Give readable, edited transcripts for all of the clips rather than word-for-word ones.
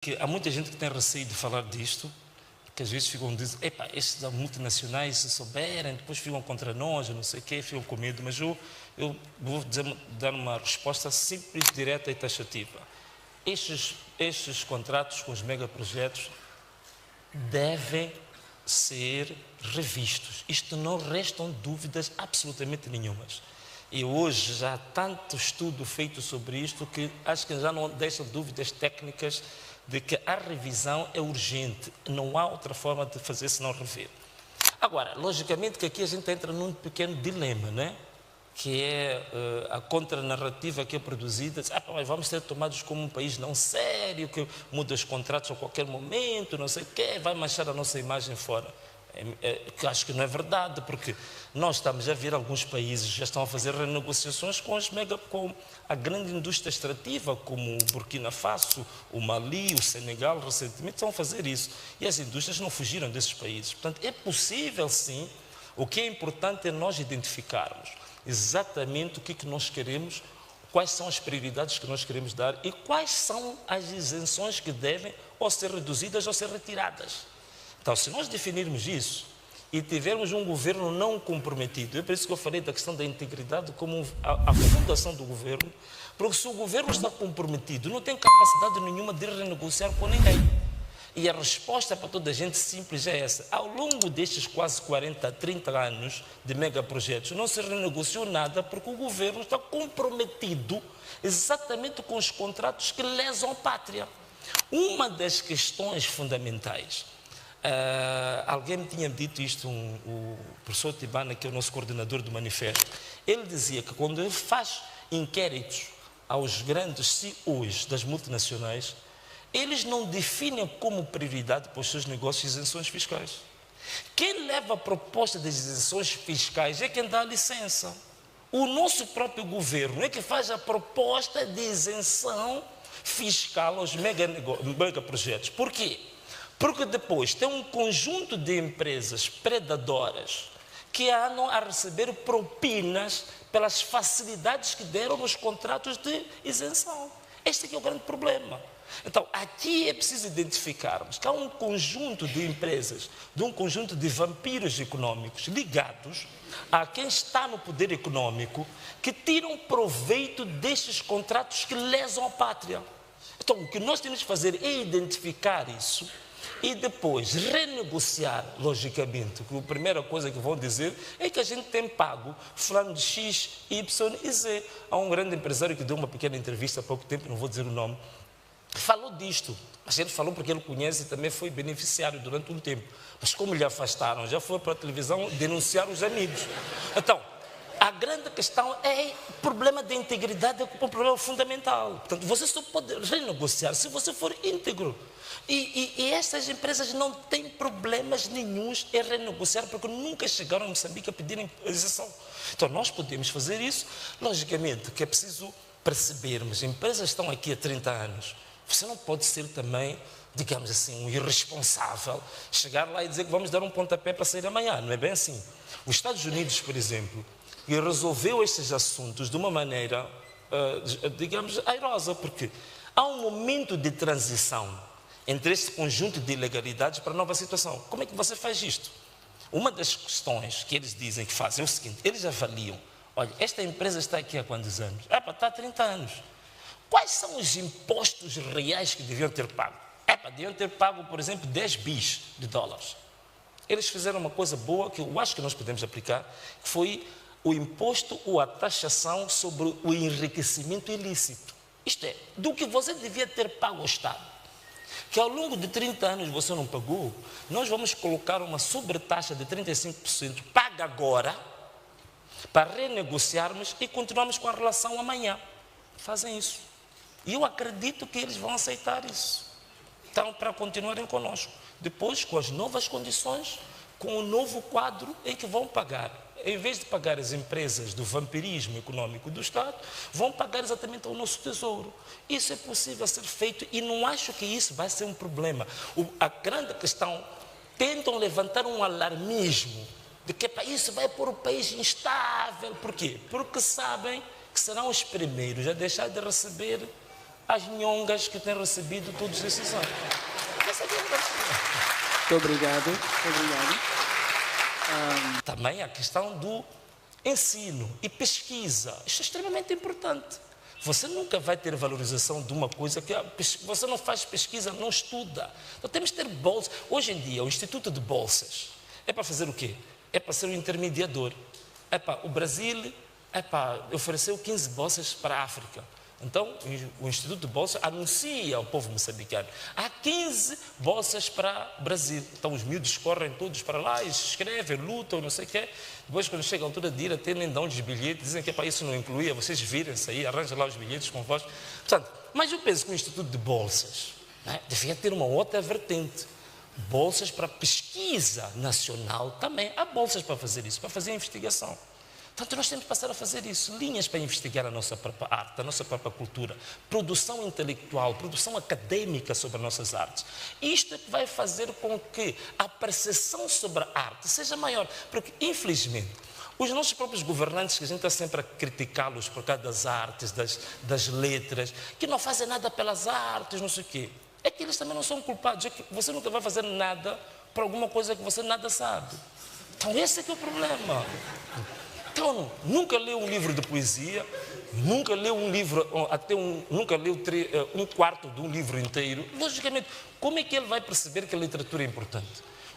que há muita gente que tem receio de falar disto, que às vezes ficam dizendo, epá, estes multinacionais, se souberem, depois ficam contra nós, não sei o quê, ficam com medo, mas eu vou dar uma resposta simples, direta e taxativa. Estes contratos com os megaprojetos devem ser revistos. Isto não restam dúvidas absolutamente nenhumas. E hoje já há tanto estudo feito sobre isto que acho que já não deixa dúvidas técnicas de que a revisão é urgente. Não há outra forma de fazer senão rever. Agora, logicamente que aqui a gente entra num pequeno dilema, né? Que é a contranarrativa que é produzida. Mas vamos ser tomados como um país não sério, que muda os contratos a qualquer momento, não sei o quê, vai manchar a nossa imagem fora. Que acho que não é verdade, porque nós estamos a ver alguns países já estão a fazer renegociações com a grande indústria extrativa, como o Burkina Faso, o Mali, o Senegal, recentemente estão a fazer isso. E as indústrias não fugiram desses países. Portanto, é possível sim. O que é importante é nós identificarmos exatamente o que nós queremos, quais são as prioridades que nós queremos dar e quais são as isenções que devem ou ser reduzidas ou ser retiradas. Então, se nós definirmos isso e tivermos um governo não comprometido, é por isso que eu falei da questão da integridade como a fundação do governo, porque se o governo está comprometido, não tem capacidade nenhuma de renegociar com ninguém. E a resposta para toda a gente simples é essa. Ao longo destes quase 40, 30 anos de megaprojetos, não se renegociou nada porque o governo está comprometido exatamente com os contratos que lesam a pátria. Uma das questões fundamentais, alguém me tinha dito isto, o professor Tibana, que é o nosso coordenador do manifesto, ele dizia que quando ele faz inquéritos aos grandes CEOs das multinacionais, eles não definem como prioridade para os seus negócios isenções fiscais. Quem leva a proposta das isenções fiscais é quem dá a licença. O nosso próprio governo é que faz a proposta de isenção fiscal aos megaprojetos. Por quê? Porque depois tem um conjunto de empresas predadoras que andam a receber propinas pelas facilidades que deram nos contratos de isenção. Este aqui é o grande problema. Então, aqui é preciso identificarmos que há um conjunto de empresas, de um conjunto de vampiros econômicos ligados a quem está no poder econômico, que tiram proveito destes contratos que lesam a pátria. Então, o que nós temos que fazer é identificar isso e depois renegociar, logicamente. A primeira coisa que vão dizer é que a gente tem pago fulano de X, Y e Z. Há um grande empresário que deu uma pequena entrevista há pouco tempo, não vou dizer o nome, falou disto. Mas ele falou porque ele conhece e também foi beneficiário durante um tempo. Mas como lhe afastaram, já foi para a televisão denunciar os amigos. Então, a grande questão é o problema de integridade, é um problema fundamental. Portanto, você só pode renegociar se você for íntegro. E essas empresas não têm problemas nenhuns em renegociar, porque nunca chegaram a Moçambique a pedirem isenção. Então, nós podemos fazer isso. Logicamente que é preciso percebermos, empresas estão aqui há 30 anos. Você não pode ser também, digamos assim, um irresponsável, chegar lá e dizer que vamos dar um pontapé para sair amanhã. Não é bem assim. Os Estados Unidos, por exemplo, resolveu estes assuntos de uma maneira, digamos, airosa, porque há um momento de transição entre este conjunto de ilegalidades para a nova situação. Como é que você faz isto? Uma das questões que eles dizem que fazem é o seguinte: eles avaliam, olha, esta empresa está aqui há quantos anos? Está há 30 anos. Quais são os impostos reais que deviam ter pago? Deviam ter pago, por exemplo, 10 bis de dólares. Eles fizeram uma coisa boa que eu acho que nós podemos aplicar, que foi o imposto ou a taxação sobre o enriquecimento ilícito. Isto é, do que você devia ter pago ao Estado, que ao longo de 30 anos você não pagou, nós vamos colocar uma sobretaxa de 35%, paga agora, para renegociarmos e continuarmos com a relação amanhã. Fazem isso. E eu acredito que eles vão aceitar isso. Então, para continuarem conosco. Depois, com as novas condições, com o novo quadro em que vão pagar. Em vez de pagar as empresas do vampirismo econômico do Estado, vão pagar exatamente ao nosso tesouro. Isso é possível ser feito e não acho que isso vai ser um problema. A grande questão, tentam levantar um alarmismo de que isso vai pôr o país instável. Por quê? Porque sabem que serão os primeiros a deixar de receber as nhongas que têm recebido todos esses anos. Essa é a verdade. Muito obrigado. Obrigado. Também a questão do ensino e pesquisa. Isso é extremamente importante. Você nunca vai ter valorização de uma coisa que você não faz pesquisa, não estuda. Então temos que ter bolsas. Hoje em dia, o Instituto de Bolsas é para fazer o quê? É para ser um intermediador. O Brasil ofereceu 15 bolsas para a África. Então, o Instituto de Bolsas anuncia ao povo moçambicano: há 15 bolsas para o Brasil. Então, os miúdos correm todos para lá e se inscrevem, lutam, não sei o quê. Depois, quando chega a altura de ir, atendem, dão os bilhetes, dizem que isso não incluía, vocês virem-se aí, arranjam lá os bilhetes com vós. Portanto, mas eu penso que o Instituto de Bolsas devia ter uma outra vertente. Bolsas para pesquisa nacional também. Há bolsas para fazer isso, para fazer investigação. Portanto, nós temos que passar a fazer isso, linhas para investigar a nossa própria arte, a nossa própria cultura, produção intelectual, produção acadêmica sobre as nossas artes. Isto é que vai fazer com que a percepção sobre a arte seja maior, porque, infelizmente, os nossos próprios governantes, que a gente está sempre a criticá-los por causa das artes, das letras, que não fazem nada pelas artes, não sei o quê, é que eles também não são culpados, é que você nunca vai fazer nada por alguma coisa que você nada sabe. Então, esse é que é o problema. Então, nunca leu um livro de poesia, nunca leu um livro, nunca leu um quarto de um livro inteiro. Logicamente, como é que ele vai perceber que a literatura é importante?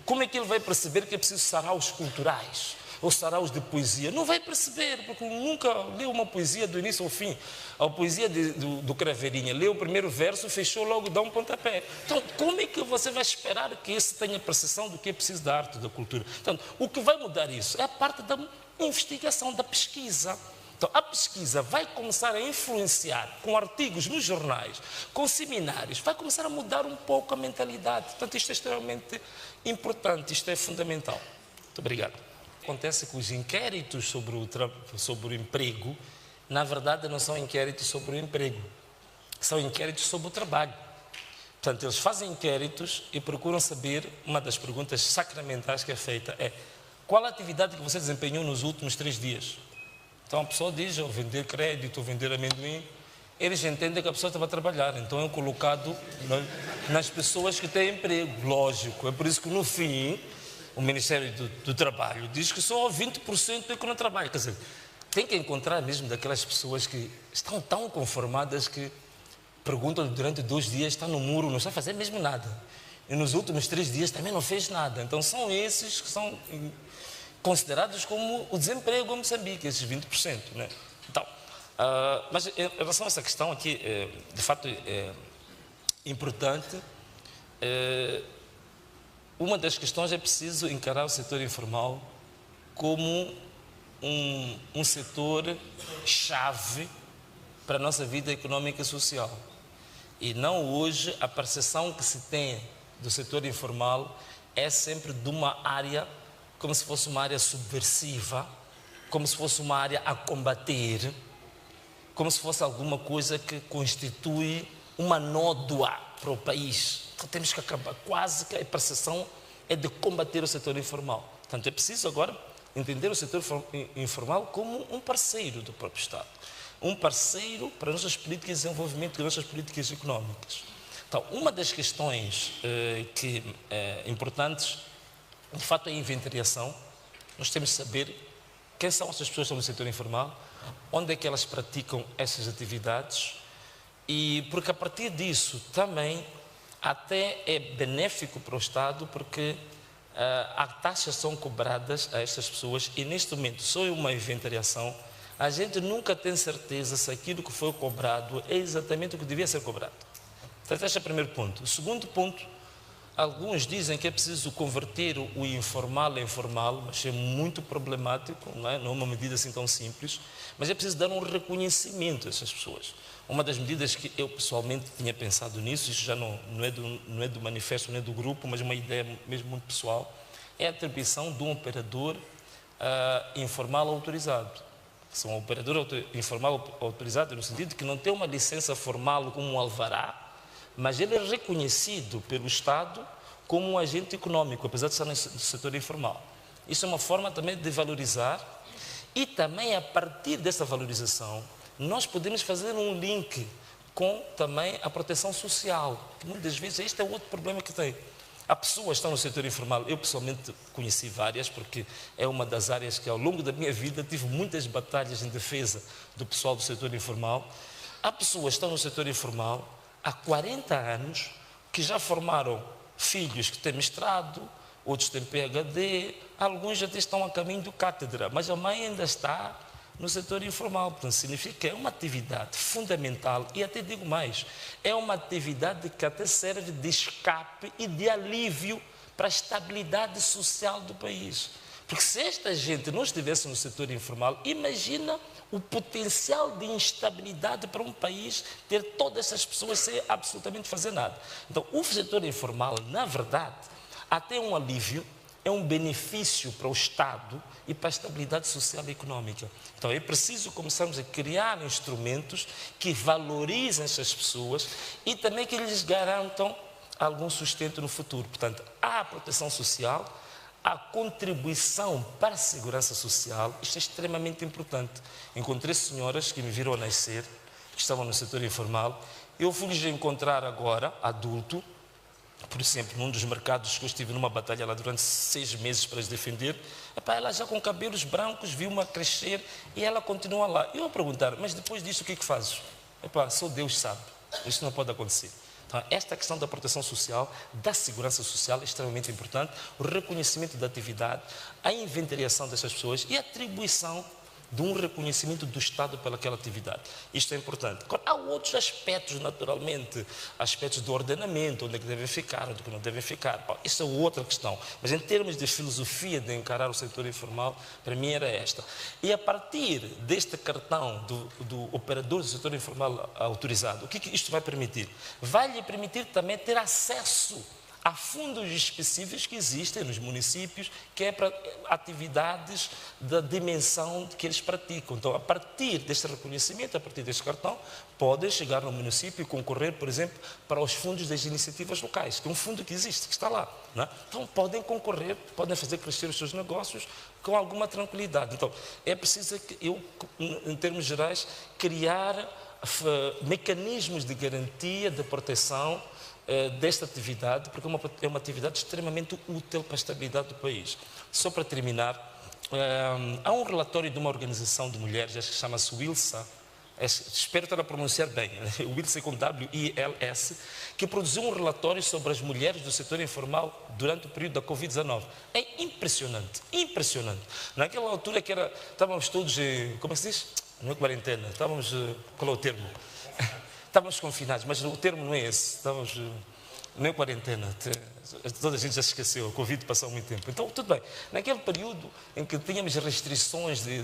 Como é que ele vai perceber que é preciso saraus culturais ou saraus de poesia? Não vai perceber, porque nunca leu uma poesia do início ao fim. A poesia do Craveirinha, leu o primeiro verso, fechou logo, dá um pontapé. Então, como é que você vai esperar que esse tenha percepção do que é preciso da arte, da cultura? Então, o que vai mudar isso é a parte da investigação, da pesquisa. Então, a pesquisa vai começar a influenciar com artigos nos jornais, com seminários, vai começar a mudar um pouco a mentalidade. Portanto, isto é extremamente importante, isto é fundamental. Muito obrigado. Acontece que os inquéritos sobre o emprego, na verdade, não são inquéritos sobre o emprego, são inquéritos sobre o trabalho. Portanto, eles fazem inquéritos e procuram saber, uma das perguntas sacramentais que é feita é: qual a atividade que você desempenhou nos últimos 3 dias? Então a pessoa diz: ou vender crédito, ou vender amendoim. Eles entendem que a pessoa estava a trabalhar, então é colocado nas pessoas que têm emprego, lógico. É por isso que no fim o Ministério do Trabalho diz que só 20% é que não trabalha. Quer dizer, tem que encontrar mesmo daquelas pessoas que estão tão conformadas que perguntam durante 2 dias, está no muro, não está a fazer mesmo nada. E nos últimos 3 dias também não fez nada. Então são esses que são considerados como o desemprego em Moçambique, esses 20%. Né? Então, mas em relação a essa questão aqui, de fato é importante. Uma das questões é preciso encarar o setor informal como um setor chave para a nossa vida económica e social. E não hoje a percepção que se tem do setor informal é sempre de uma área como se fosse uma área subversiva, como se fosse uma área a combater, como se fosse alguma coisa que constitui uma nódoa para o país. Então temos que acabar, quase que a percepção é de combater o setor informal. Portanto, é preciso agora entender o setor informal como um parceiro do próprio Estado, um parceiro para as nossas políticas de desenvolvimento, para as nossas políticas económicas. Então, uma das questões importantes, de fato, é a inventariação. Nós temos de saber quem são essas pessoas que estão no setor informal, onde é que elas praticam essas atividades, e porque a partir disso também até é benéfico para o Estado, porque as taxas são cobradas a estas pessoas e neste momento só uma inventariação, a gente nunca tem certeza se aquilo que foi cobrado é exatamente o que devia ser cobrado. Então, este é o primeiro ponto. O segundo ponto, alguns dizem que é preciso converter o informal em formal, mas é muito problemático, não é uma medida assim tão simples, mas é preciso dar um reconhecimento a essas pessoas. Uma das medidas que eu pessoalmente tinha pensado nisso, isso já não é do manifesto, não é do grupo, mas uma ideia mesmo muito pessoal, é a atribuição de um operador informal autorizado. Um operador informal autorizado no sentido de que não tem uma licença formal como um alvará, mas ele é reconhecido pelo Estado como um agente econômico, apesar de estar no setor informal. Isso é uma forma também de valorizar e também a partir dessa valorização nós podemos fazer um link com também a proteção social, que muitas vezes este é outro problema que tem. Há pessoas que estão no setor informal, eu pessoalmente conheci várias, porque é uma das áreas que ao longo da minha vida tive muitas batalhas em defesa do pessoal do setor informal. Há pessoas que estão no setor informal há 40 anos, que já formaram filhos que têm mestrado, outros têm PhD, alguns já estão a caminho do cátedra, mas a mãe ainda está no setor informal. Portanto, significa que é uma atividade fundamental e até digo mais, é uma atividade que até serve de escape e de alívio para a estabilidade social do país. Porque se esta gente não estivesse no setor informal, imagina o potencial de instabilidade para um país ter todas essas pessoas sem absolutamente fazer nada. Então, o setor informal, na verdade, até um alívio, é um benefício para o Estado e para a estabilidade social e económica. Então é preciso começarmos a criar instrumentos que valorizem essas pessoas e também que lhes garantam algum sustento no futuro. Portanto, há a proteção social, a contribuição para a segurança social, isto é extremamente importante. Encontrei senhoras que me viram nascer, que estavam no setor informal, eu fui-lhes encontrar agora, adulto, por exemplo, num dos mercados que eu estive numa batalha lá durante 6 meses para as defender, ela já com cabelos brancos, viu-me crescer e ela continua lá. Eu a perguntar, mas depois disso o que é que fazes? Só Deus sabe, isso não pode acontecer. Então, esta questão da proteção social, da segurança social é extremamente importante, o reconhecimento da atividade, a inventariação dessas pessoas e a atribuição de um reconhecimento do Estado pelaquela atividade. Isto é importante. Agora, há outros aspectos, naturalmente, aspectos do ordenamento, onde é que devem ficar, onde é que não devem ficar. Isso é outra questão. Mas em termos de filosofia de encarar o setor informal, para mim era esta. E a partir deste cartão do operador do setor informal autorizado, o que isto vai permitir? Vai lhe permitir também ter acesso há fundos específicos que existem nos municípios, que é para atividades da dimensão que eles praticam. Então, a partir deste reconhecimento, a partir deste cartão, podem chegar no município e concorrer, por exemplo, para os fundos das iniciativas locais, que é um fundo que existe, que está lá. Não é? Então, podem concorrer, podem fazer crescer os seus negócios com alguma tranquilidade. Então, é preciso que eu, em termos gerais, criar mecanismos de garantia, de proteção desta atividade, porque é uma atividade extremamente útil para a estabilidade do país. Só para terminar, há um relatório de uma organização de mulheres, acho que chama-se WILSA, espero estar a pronunciar bem, WILSA com W-I-L-S, que produziu um relatório sobre as mulheres do setor informal durante o período da Covid-19. É impressionante, impressionante. Naquela altura que estávamos todos, como é que se diz? Não é quarentena, estávamos, qual é o termo? Estávamos confinados, mas o termo não é esse, estávamos não é quarentena, toda a gente já se esqueceu, o Covid passou há muito tempo. Então, tudo bem, naquele período em que tínhamos restrições de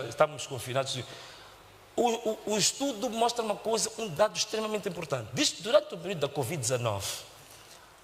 estávamos confinados, o estudo mostra uma coisa, um dado extremamente importante. Diz que durante o período da Covid-19,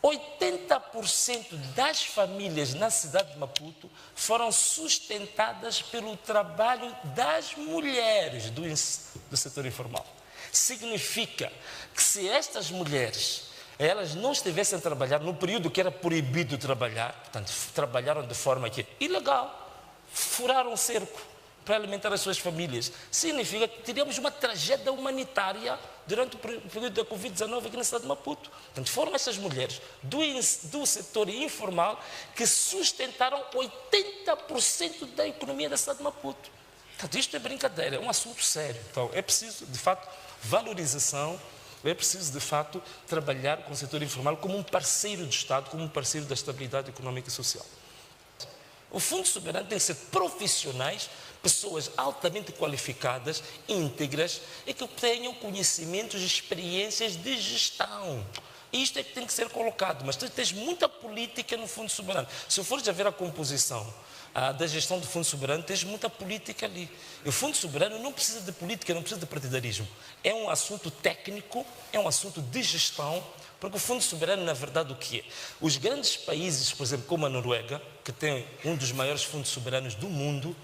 80% das famílias na cidade de Maputo foram sustentadas pelo trabalho das mulheres do setor informal. Significa que se estas mulheres, elas não estivessem a trabalhar no período que era proibido trabalhar, portanto, trabalharam de forma que ilegal, furaram o cerco para alimentar as suas famílias, significa que teríamos uma tragédia humanitária durante o período da Covid-19 aqui na cidade de Maputo. Portanto, foram essas mulheres do setor informal que sustentaram 80% da economia da cidade de Maputo. Portanto, isto é brincadeira, é um assunto sério. Então, é preciso, de fato, valorização, é preciso, de fato, trabalhar com o setor informal como um parceiro do Estado, como um parceiro da estabilidade económica e social. O Fundo Soberano tem que ser profissionais, pessoas altamente qualificadas, íntegras e que tenham conhecimentos e experiências de gestão. Isto é que tem que ser colocado, mas tu tens muita política no Fundo Soberano. Se fores a ver a composição da gestão do Fundo Soberano, tens muita política ali. E o Fundo Soberano não precisa de política, não precisa de partidarismo. É um assunto técnico, é um assunto de gestão, porque o Fundo Soberano, na verdade, o que é? Os grandes países, por exemplo, como a Noruega, que tem um dos maiores fundos soberanos do mundo,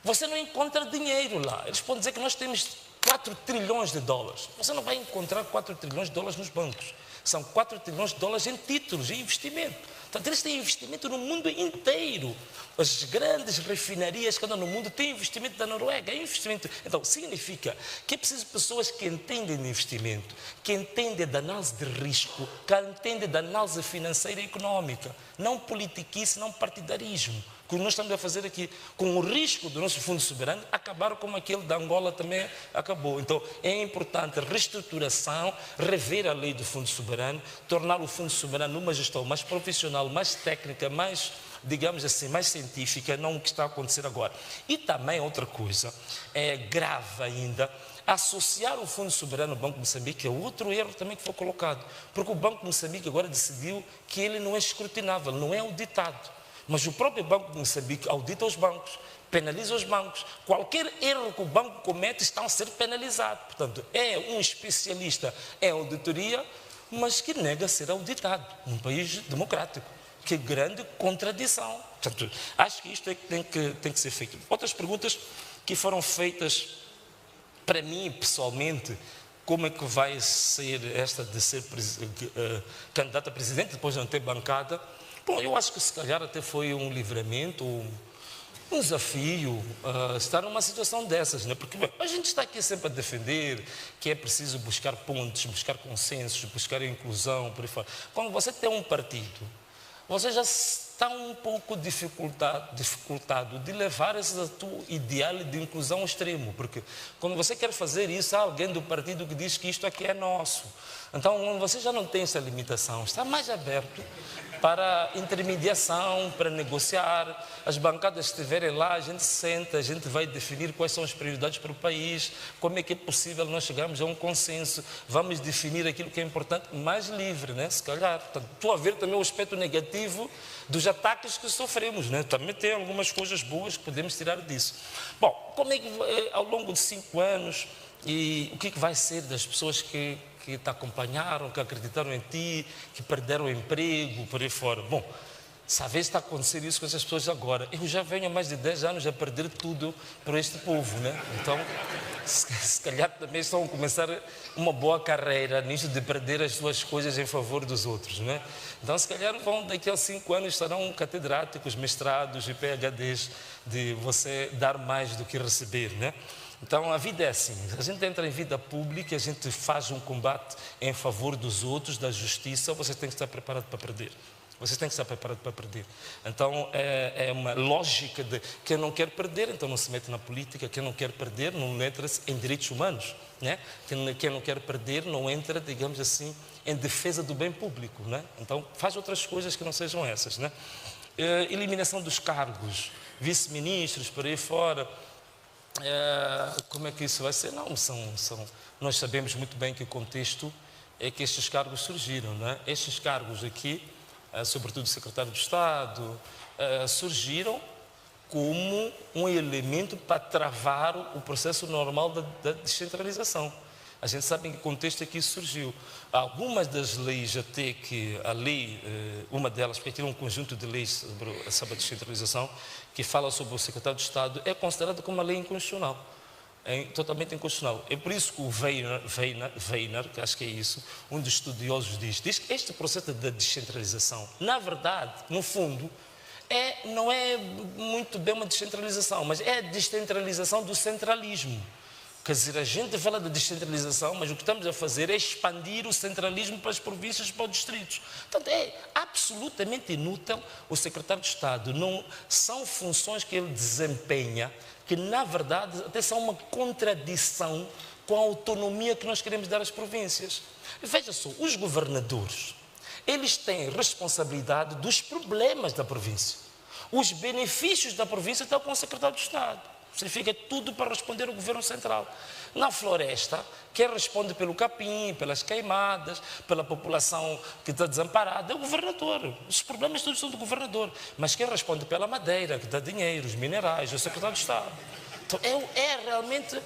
você não encontra dinheiro lá. Eles podem dizer que nós temos 4 trilhões de dólares. Você não vai encontrar 4 trilhões de dólares nos bancos. São 4 trilhões de dólares em títulos, em investimento. Portanto, eles têm investimento no mundo inteiro. As grandes refinarias que andam no mundo têm investimento da Noruega. Investimento. Então, significa que é preciso pessoas que entendem de investimento, que entendem da análise de risco, que entendem da análise financeira e económica. Não politiquice, não partidarismo. O que nós estamos a fazer aqui, com o risco do nosso fundo soberano, acabar como aquele da Angola também acabou. Então, é importante reestruturação, rever a lei do fundo soberano, tornar o fundo soberano uma gestão mais profissional, mais técnica, mais, digamos assim, mais científica, não o que está a acontecer agora. E também outra coisa, é grave ainda, associar o Fundo Soberano ao Banco de Moçambique é outro erro também que foi colocado, porque o Banco de Moçambique agora decidiu que ele não é escrutinável, não é auditado. Mas o próprio Banco de Moçambique audita os bancos, penaliza os bancos. Qualquer erro que o banco comete está a ser penalizado. Portanto, é um especialista em auditoria, mas que nega ser auditado num país democrático. Que grande contradição. Portanto, acho que isto é que tem que ser feito. Outras perguntas que foram feitas para mim, pessoalmente, como é que vai ser esta de ser candidato a presidente, depois de não ter bancada? Bom, eu acho que se calhar até foi um livramento, um desafio estar numa situação dessas, né? Porque bem, a gente está aqui sempre a defender que é preciso buscar pontes, buscar consensos, buscar inclusão, por aí fora. Quando você tem um partido, você já está um pouco dificultado de levar esse teu ideal de inclusão ao extremo, porque quando você quer fazer isso, há alguém do partido que diz que isto aqui é nosso. Então, você já não tem essa limitação, está mais aberto para intermediação, para negociar. As bancadas que estiverem lá, a gente senta, a gente vai definir quais são as prioridades para o país, como é que é possível nós chegarmos a um consenso, vamos definir aquilo que é importante, mais livre, né? Se calhar. Portanto, estou a ver também o aspecto negativo dos ataques que sofremos, né? Também tem algumas coisas boas que podemos tirar disso. Bom, como é que ao longo de 5 anos, e o que vai ser das pessoas que te acompanharam, que acreditaram em ti, que perderam o emprego, por aí fora? Bom, se às vezes está a acontecer isso com essas pessoas agora, eu já venho há mais de 10 anos a perder tudo por este povo, né? Então, se calhar também estão a começar uma boa carreira nisso de perder as suas coisas em favor dos outros, né? Então, se calhar daqui a 5 anos estarão catedráticos, mestrados e PhDs de você dar mais do que receber, né? Então, a vida é assim, a gente entra em vida pública, a gente faz um combate em favor dos outros, da justiça, você tem que estar preparado para perder. Você tem que estar preparado para perder. Então, é uma lógica de quem não quer perder, então não se mete na política, quem não quer perder não entra em direitos humanos, né? Quem não quer perder não entra, digamos assim, em defesa do bem público, né? Então, faz outras coisas que não sejam essas, né? Eliminação dos cargos, vice-ministros, por aí fora. Como é que isso vai ser? Não, nós sabemos muito bem que o contexto é que estes cargos surgiram, não é? Estes cargos aqui, sobretudo o secretário de Estado, surgiram como um elemento para travar o processo normal da descentralização. A gente sabe em que contexto é que isso surgiu. Algumas das leis, até que a lei, uma delas, porque tem um conjunto de leis sobre a descentralização, que fala sobre o secretário de Estado, é considerada como uma lei inconstitucional. É totalmente inconstitucional. É por isso que o Weiner, que acho que é isso, um dos estudiosos diz que este processo da descentralização, na verdade, no fundo, não é muito bem uma descentralização, mas é a descentralização do centralismo. Quer dizer, a gente fala de descentralização, mas o que estamos a fazer é expandir o centralismo para as províncias, para os distritos. Portanto, é absolutamente inútil o secretário de Estado. Não são funções que ele desempenha que, na verdade, até são uma contradição com a autonomia que nós queremos dar às províncias. Veja só, os governadores, eles têm responsabilidade dos problemas da província. Os benefícios da província estão com o secretário de Estado. Significa tudo para responder ao governo central. Na floresta, quem responde pelo capim, pelas queimadas, pela população que está desamparada é o governador. Os problemas todos são do governador. Mas quem responde pela madeira, que dá dinheiro, os minerais, é o secretário de Estado. Então, é realmente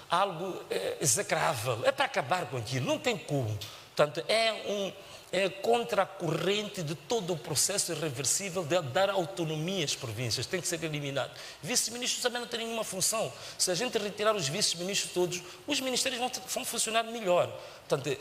algo execrável. É para acabar com aquilo. Não tem como. Portanto, é contra a corrente de todo o processo irreversível de dar autonomia às províncias, tem que ser eliminado. Vice-ministros também não têm nenhuma função. Se a gente retirar os vice-ministros todos, os ministérios vão funcionar melhor. Portanto,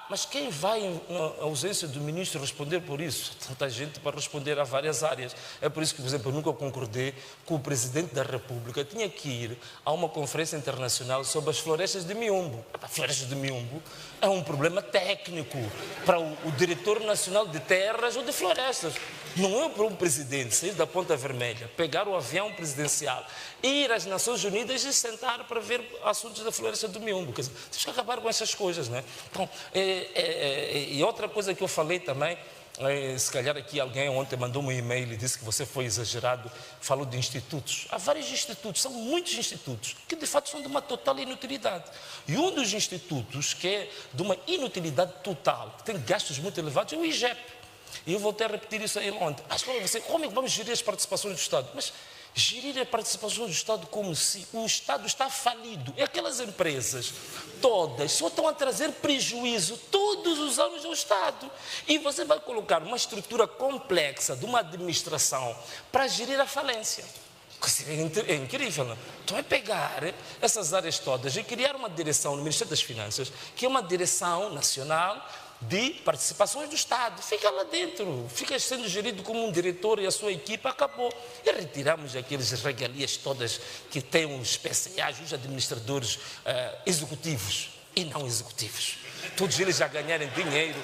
mas quem vai, na ausência do ministro, responder por isso? Tanta gente para responder a várias áreas. É por isso que, por exemplo, eu nunca concordei que o Presidente da República tinha que ir a uma conferência internacional sobre as florestas de Miombo. As florestas de Miombo é um problema técnico para o Diretor Nacional de Terras ou de Florestas. Não é para um presidente sair da Ponta Vermelha, pegar o avião presidencial, ir às Nações Unidas e sentar para ver assuntos da floresta do Miombo. Quer dizer, temos que acabar com essas coisas, não é? Então, e outra coisa que eu falei também, se calhar aqui alguém ontem mandou-me um e-mail e disse que você foi exagerado, falou de institutos. Há vários institutos, são muitos institutos, que de fato são de uma total inutilidade. E um dos institutos que é de uma inutilidade total, que tem gastos muito elevados, é o IGEP. E eu voltei a repetir isso aí ontem. Como é que vamos gerir as participações do Estado? Mas gerir a participação do Estado como se o Estado está falido. E aquelas empresas todas só estão a trazer prejuízo todos os anos ao Estado. E você vai colocar uma estrutura complexa de uma administração para gerir a falência. É incrível, não? Então é pegar essas áreas todas e criar uma direção no Ministério das Finanças, que é uma direção nacional de participações do Estado. Fica lá dentro, fica sendo gerido como um diretor e a sua equipa, acabou. E retiramos aqueles regalias todas que têm os PCAs, os administradores executivos e não executivos. Todos eles já ganharem dinheiro.